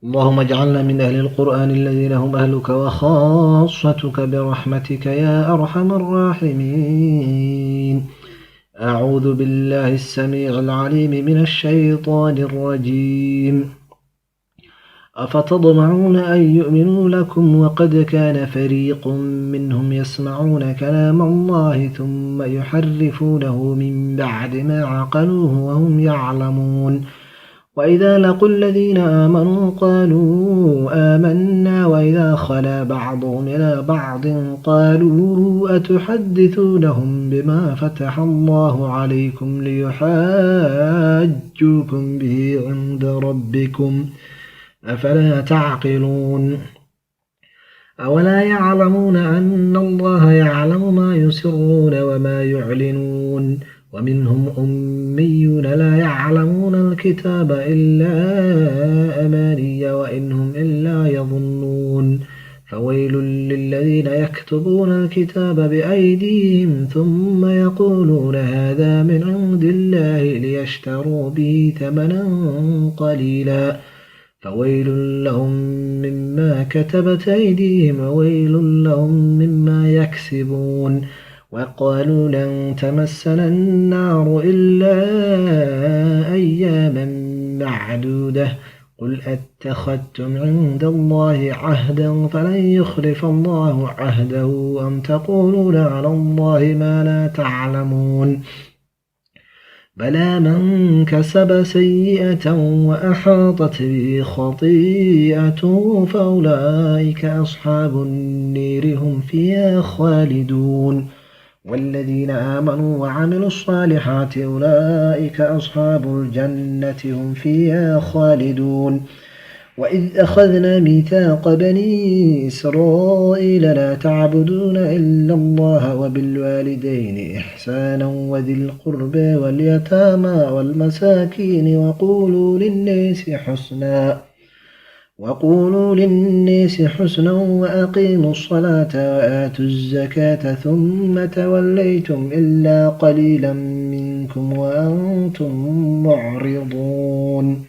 اللهم اجعلنا من أهل القرآن الذين هم أهلك وخاصتك برحمتك يا أرحم الراحمين. أعوذ بالله السميع العليم من الشيطان الرجيم. أفتطمعون أن يؤمنوا لكم وقد كان فريق منهم يسمعون كلام الله ثم يحرفونه من بعد ما عقلوه وهم يعلمون. وإذا لقوا الذين آمنوا قالوا آمنا وإذا خلا بعضهم إلى بعض قالوا أتحدثونهم بما فتح الله عليكم ليحاجوكم به عند ربكم أفلا تعقلون. أولا يعلمون أن الله يعلم ما يسرون وما يعلنون. ومنهم أميون لا يعلمون الكتاب إلا أماني وإنهم إلا يظنون. فويل للذين يكتبون الكتاب بأيديهم ثم يقولون هذا من عند الله ليشتروا به ثمنا قليلا فويل لهم مما كتبت أيديهم وويل لهم مما يكسبون. وقالوا لن تمسنا النار إلا أياما معدودة قل أتخذتم عند الله عهدا فلن يخلف الله عهده أم تقولون على الله ما لا تعلمون. بلى من كسب سيئة وأحاطت به خطيئته فأولئك أصحاب النير هم فيها خالدون. والذين آمنوا وعملوا الصالحات أولئك أصحاب الجنة هم فيها خالدون. وإذ أخذنا ميثاق بني إسرائيل لا تعبدون إلا الله وبالوالدين إحسانا وذي القربى واليتامى والمساكين وقولوا للناس حسنا وأقيموا الصلاة وآتوا الزكاة ثم توليتم إلا قليلا منكم وأنتم معرضون.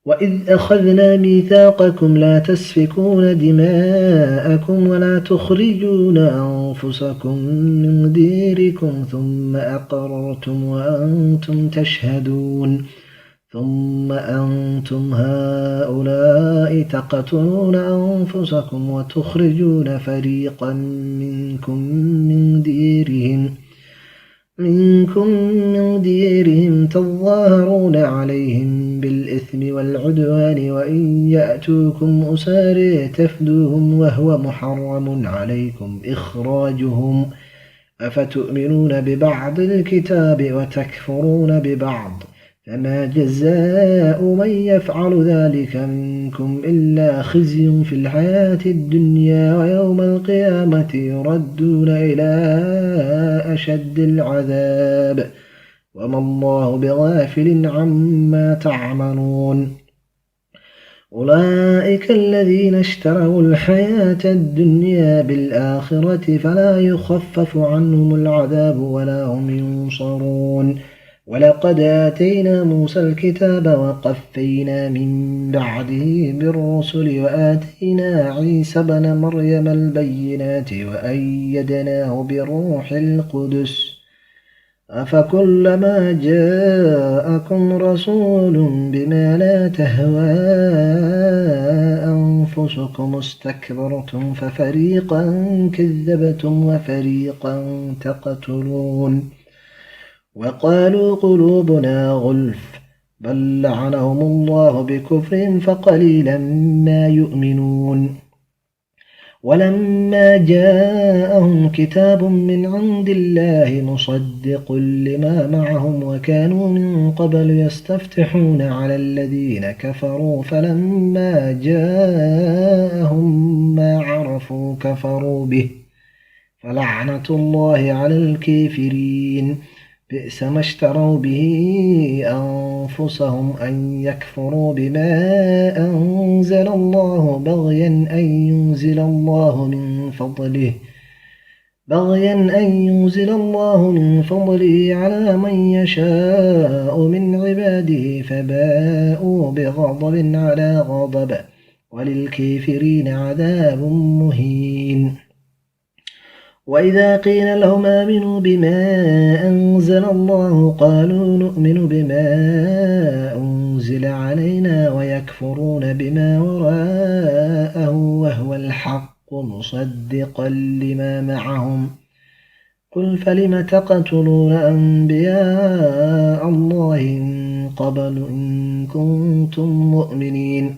وإذ أخذنا ميثاقكم لا تسفكون دماءكم ولا تخرجون أنفسكم من ديركم ثم أقررتم وأنتم تشهدون. ثم أنتم هؤلاء تقتلون أنفسكم وتخرجون فريقا منكم من ديرهم تظاهرون عليهم بالإثم والعدوان وإن يأتوكم أسارى تفدوهم وهو محرم عليكم إخراجهم أفتؤمنون ببعض الكتاب وتكفرون ببعض فما جزاء من يفعل ذلك منكم إلا خزي في الحياة الدنيا ويوم القيامة يردون إلى أشد العذاب وما الله بغافل عما تعملون. أولئك الذين اشتروا الحياة الدنيا بالآخرة فلا يخفف عنهم العذاب ولا هم ينصرون. ولقد آتينا موسى الكتاب وقفينا من بعده بالرسل وآتينا عيسى ابن مريم البينات وأيدناه بروح القدس أفكلما جاءكم رسول بما لا تهوى أنفسكم استكبرتم ففريقا كذبتم وفريقا تقتلون. وقالوا قلوبنا غلف بل لعنهم الله بكفرهم فقليلا ما يؤمنون. ولما جاءهم كتاب من عند الله مصدق لما معهم وكانوا من قبل يستفتحون على الذين كفروا فلما جاءهم ما عرفوا كفروا به فلعنة الله على الكافرين. بئس ما اشتروا به أنفسهم أن يكفروا بما أنزل الله بغيا أن ينزل الله من فضله بغيا أن ينزل الله من فضله على من يشاء من عباده فباءوا بغضب على غضب وللكافرين عذاب مهين. وإذا قيل لهم آمنوا بما أنزل الله قالوا نؤمن بما أنزل علينا ويكفرون بما وراءه وهو الحق مصدقا لما معهم. قل فلم تقتلون أنبياء الله من قبل إن كنتم مؤمنين.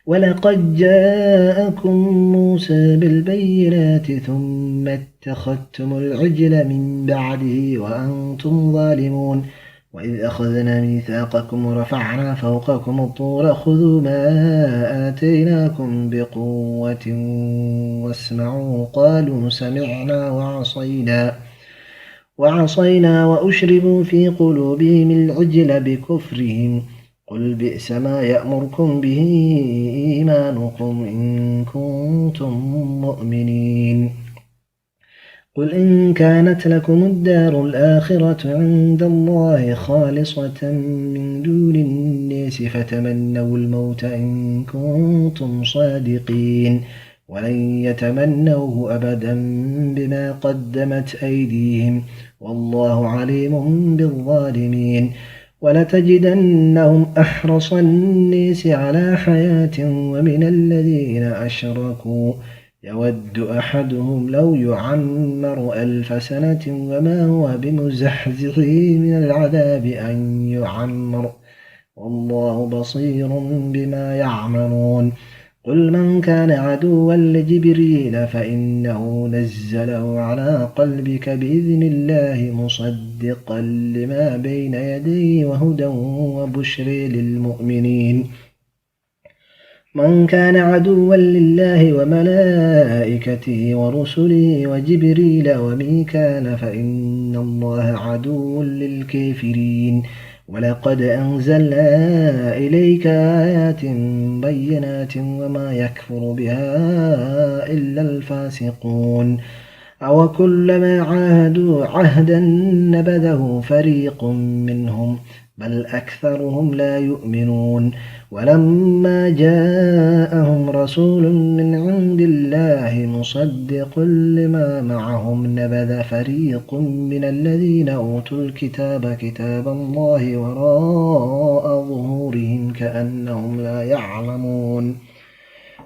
ولقد جاءكم موسى بالبينات ثم اتخذتم العجل من بعده وأنتم ظالمون. وإذ أخذنا ميثاقكم ورفعنا فوقكم الطور خذوا ما آتيناكم بقوة واسمعوا قالوا سمعنا وعصينا وأشربوا في قلوبهم العجل بكفرهم. قل بئس ما يأمركم به إيمانكم إن كنتم مؤمنين. قل إن كانت لكم الدار الآخرة عند الله خالصة من دون الناس فتمنوا الموت إن كنتم صادقين ولن يتمنوه أبدا بما قدمت أيديهم والله عليم بالظالمين. ولتجدنهم أحرص الناس على حياة ومن الذين أشركوا يود أحدهم لو يعمر 1000 سنة وما هو بمزحزحه من العذاب أن يعمر والله بصير بما يعملون. قل من كان عدوا لجبريل فإنه نزله على قلبك بإذن الله مصدقا لما بين يديه وهدى وبشر للمؤمنين. من كان عدوا لله وملائكته ورسله وجبريل وميكال فإن الله عدو للكافرين. ولقد أنزلنا إليك آيات بينات وما يكفر بها إلا الفاسقون. أو كلما عاهدوا عهدا نبذه فريق منهم بل أكثرهم لا يؤمنون. ولما جاءهم رسول من عند الله مصدق لما معهم نبذ فريق من الذين أوتوا الكتاب كتاب الله وراء ظهورهم كأنهم لا يعلمون.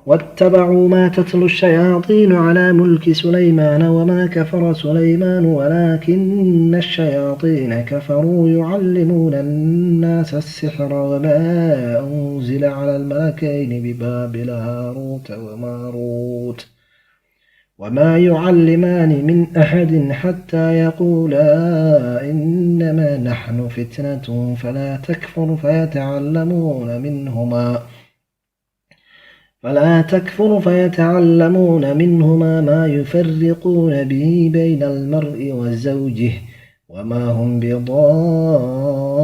واتبعوا ما تتلو الشياطين على ملك سليمان وما كفر سليمان ولكن الشياطين كفروا يعلمون الناس السحر وما أنزل على الملكين ببابل هاروت وماروت وما يعلمان من أحد حتى يقولا إنما نحن فتنة فلا تكفر فيتعلمون منهما ما يفرقون به بين المرء وزوجه وما هم بضارين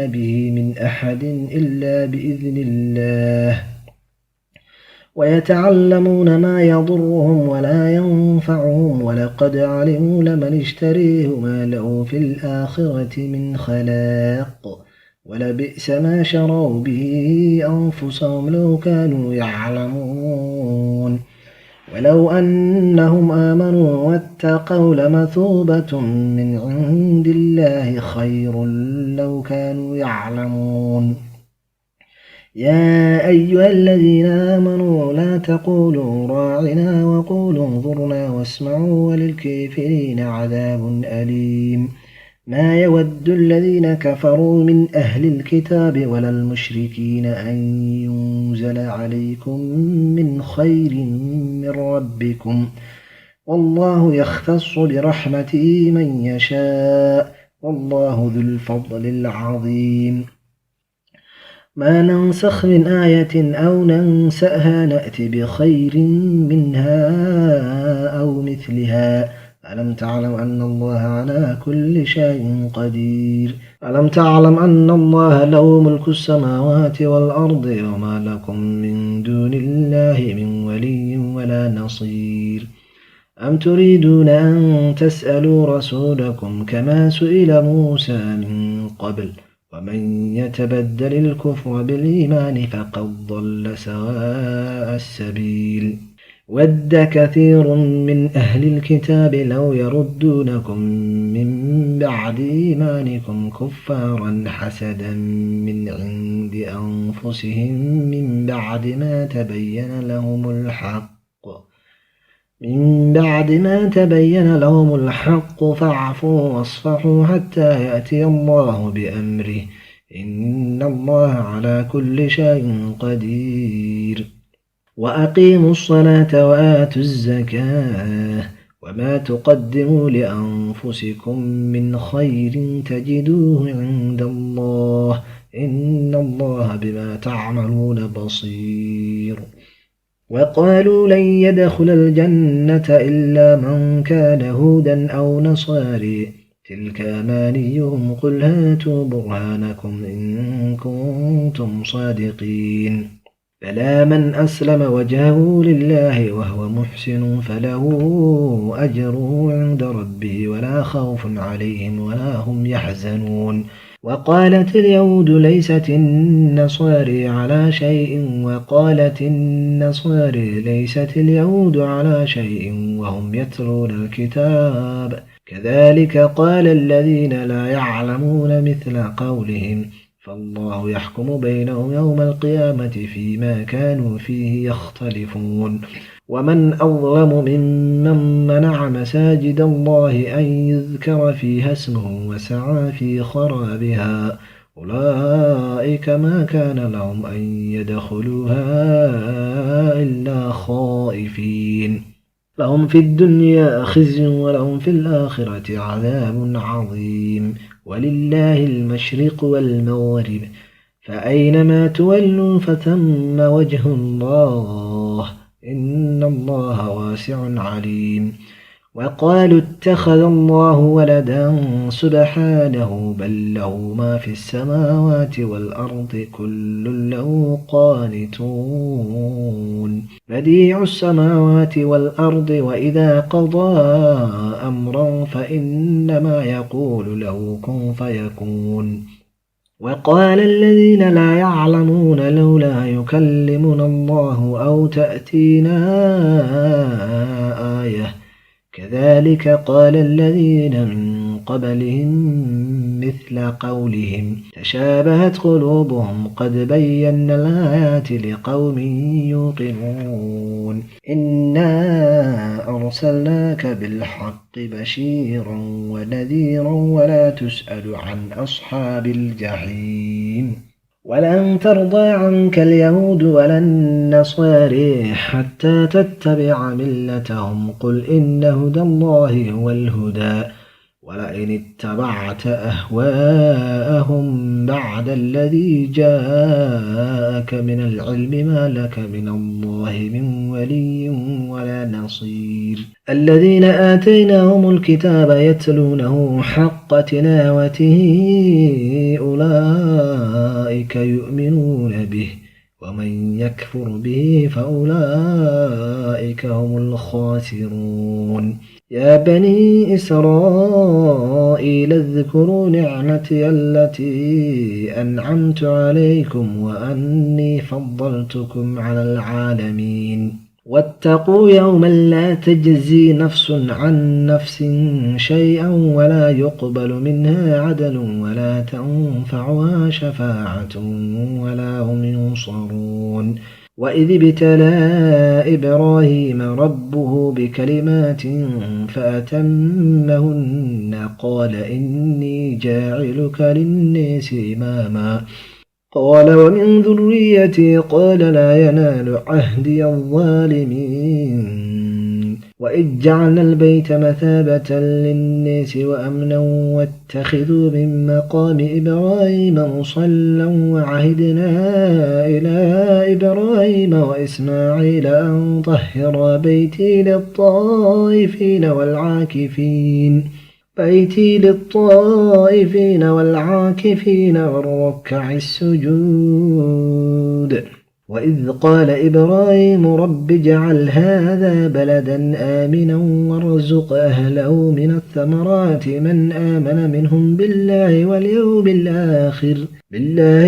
به من أحد إلا بإذن الله ويتعلمون ما يضرهم ولا ينفعهم ولقد علموا لمن اشتريه ما له في الآخرة من خلاق ولبئس ما شروا به أنفسهم لو كانوا يعلمون. ولو أنهم آمنوا واتقوا لمثوبة من عند الله خير لو كانوا يعلمون. يا أيها الذين آمنوا لا تقولوا راعنا وقولوا انظرنا واسمعوا وللكافرين عذاب أليم. ما يود الذين كفروا من أهل الكتاب ولا المشركين أن ينزل عليكم من خير من ربكم والله يختص برحمته من يشاء والله ذو الفضل العظيم. ما ننسخ من آية أو ننسأها نأتي بخير منها أو مثلها. ألم تعلم أن الله على كل شيء قدير. ألم تعلم أن الله له ملك السماوات والأرض وما لكم من دون الله من ولي ولا نصير. أم تريدون أن تسألوا رسولكم كما سئل موسى من قبل ومن يتبدل الكفر بالإيمان فقد ضل سواء السبيل ود كثير من أهل الكتاب لو يردونكم من بعد إيمانكم كفارا حسدا من عند أنفسهم من بعد ما تبين لهم الحق فاعفوا واصفحوا حتى يأتي الله بأمره إن الله على كل شيء قدير وأقيموا الصلاة وآتوا الزكاة وما تقدموا لأنفسكم من خير تجدوه عند الله إن الله بما تعملون بصير وقالوا لن يدخل الجنة إلا من كان هودا أو نصاري تلك أمانيهم قل هاتوا برهانكم إن كنتم صادقين بلى من أسلم وجهه لله وهو محسن فله أجره عند ربه ولا خوف عليهم ولا هم يحزنون وقالت اليهود ليست النصارى على شيء وقالت النصارى ليست اليهود على شيء وهم يتلون الكتاب كذلك قال الذين لا يعلمون مثل قولهم فالله يحكم بينهم يوم القيامة فيما كانوا فيه يختلفون ومن أظلم ممن منع مساجد الله أن يذكر فيها اسمه وسعى في خرابها أولئك ما كان لهم أن يدخلوها إلا خائفين لهم في الدنيا خزي ولهم في الآخرة عذاب عظيم ولله المشرق والمغرب فأينما تولوا فثم وجه الله إن الله واسع عليم وقالوا اتخذ الله ولدا سبحانه بل له ما في السماوات والأرض كل له قانتون بديع السماوات والأرض وإذا قضى أمرا فإنما يقول له كن فيكون وقال الذين لا يعلمون لولا يكلمنا الله أو تأتينا آية كذلك قال الذين من قبلهم مثل قولهم تشابهت قلوبهم قد بينا الآيات لقوم يوقنون إنا أرسلناك بالحق بشيرا ونذيرا ولا تسأل عن أصحاب الجحيم ولن ترضى عنك اليهود ولا النصارى حتى تتبع ملتهم قل إن هدى الله هو الهدى ولئن اتبعت أهواءهم بعد الذي جاءك من العلم ما لك من الله من ولي ولا نصير الذين آتيناهم الكتاب يتلونه حق تلاوته أولئك يؤمنون به ومن يكفر به فأولئك هم الخاسرون يا بني إسرائيل اذكروا نعمتي التي أنعمت عليكم وأني فضلتكم على العالمين واتقوا يوما لا تجزي نفس عن نفس شيئا ولا يقبل منها عدل ولا تنفعها شفاعة ولا هم ينصرون وإذ ابتلى إبراهيم ربه بكلمات فأتمهن قال إني جاعلك للناس إماما قال ومن ذريتي قال لا ينال عهدي الظالمين وإذ جعلنا البيت مثابة للناس وأمنا واتخذوا من مقام إبراهيم مصلى وعهدنا إلى إبراهيم وإسماعيل أن طهر بيتي للطائفين والعاكفين والركع السجود وإذ قال إبراهيم رب اجعل هذا بلدا آمنا وارزق أهله من الثمرات من آمن منهم بالله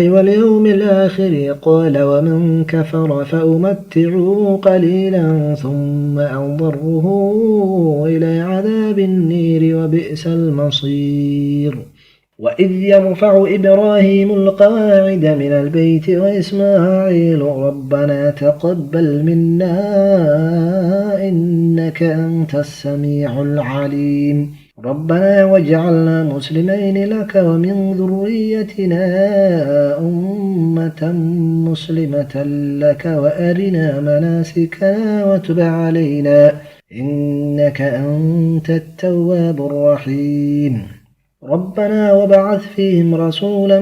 واليوم الآخر قال ومن كفر فأمتعه قليلا ثم أضره إلى عذاب النير وبئس المصير وإذ يرفع إبراهيم القواعد من البيت وإسماعيل ربنا تقبل منا إنك أنت السميع العليم ربنا واجعلنا مسلمين لك ومن ذريتنا أمة مسلمة لك وأرنا مناسكنا وتب علينا إنك أنت التواب الرحيم ربنا وابعث فيهم رسولا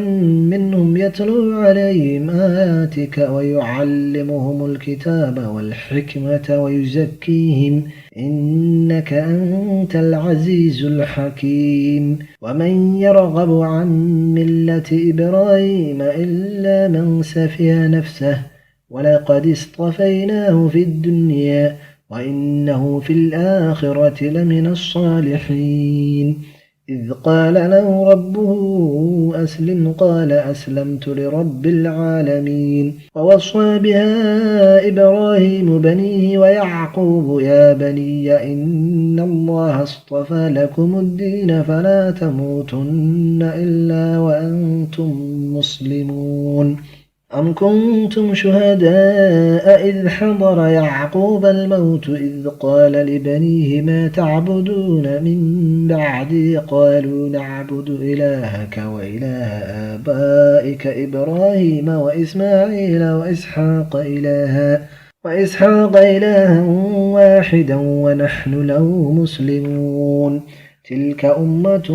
منهم يتلو عليهم آياتك ويعلمهم الكتاب والحكمة ويزكيهم إنك أنت العزيز الحكيم ومن يرغب عن ملة إبراهيم إلا من سفه نفسه ولقد اصطفيناه في الدنيا وإنه في الآخرة لمن الصالحين إذ قال له ربه أسلم قال أسلمت لرب العالمين ووصى بها إبراهيم بنيه ويعقوب يا بني إن الله اصطفى لكم الدين فلا تموتن إلا وأنتم مسلمون أم كنتم شهداء إذ حضر يعقوب الموت إذ قال لبنيه ما تعبدون من بعدي قالوا نعبد إلهك وإله آبائك إبراهيم وإسماعيل وإسحاق إلها واحدا ونحن له مسلمون تلك أمة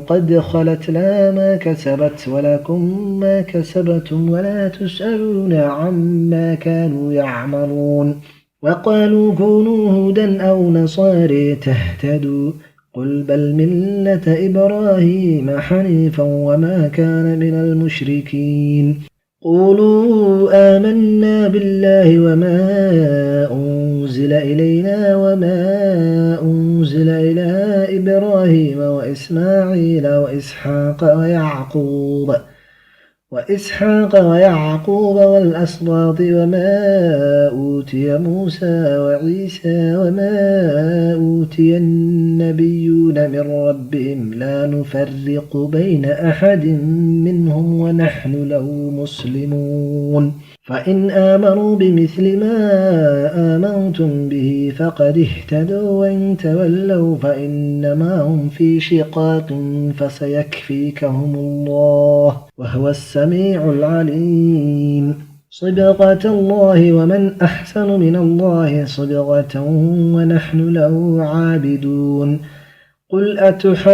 قد خلت لها ما كسبت ولكم ما كسبتم ولا تسألون عما كانوا يعملون وقالوا كونوا هودا أو نصارى تهتدوا قل بل ملة إبراهيم حنيفا وما كان من المشركين قولوا آمنا بالله وما أنزل إلينا وما أنزل إلى إبراهيم وإسماعيل وإسحاق ويعقوب والأسباط وما أوتي موسى وعيسى وما أوتي النبيون من ربهم لا نفرق بين أحد منهم ونحن له مسلمون فإن آمنوا بمثل ما آمنتم به فقد اهتدوا وإن تولوا فإنما هم في شقاق فسيكفيكهم الله وهو السميع العليم صبغة الله ومن أحسن من الله صبغة ونحن له عابدون قل أتحاجوننا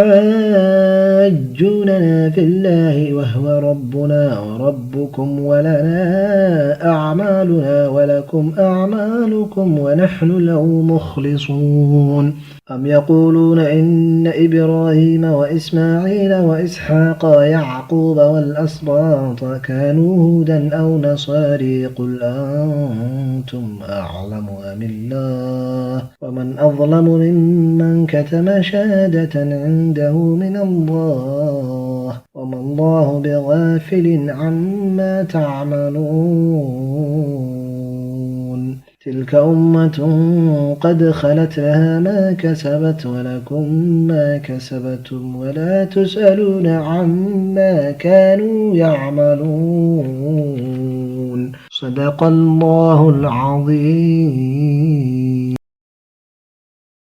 في الله وهو ربنا وربكم ولنا أعمالنا ولكم أعمالكم ونحن له مخلصون أم يقولون إن إبراهيم وإسماعيل وإسحاق ويعقوب والأسباط كانوا هودا أو نصارى قل أنتم أعلم أم الله ومن أظلم ممن كتم شهادة عنده من الله وما الله بغافل عما تعملون تلك أمة قد خلت لها ما كسبت ولكم ما كسبتم ولا تسألون عما كانوا يعملون صدق الله العظيم.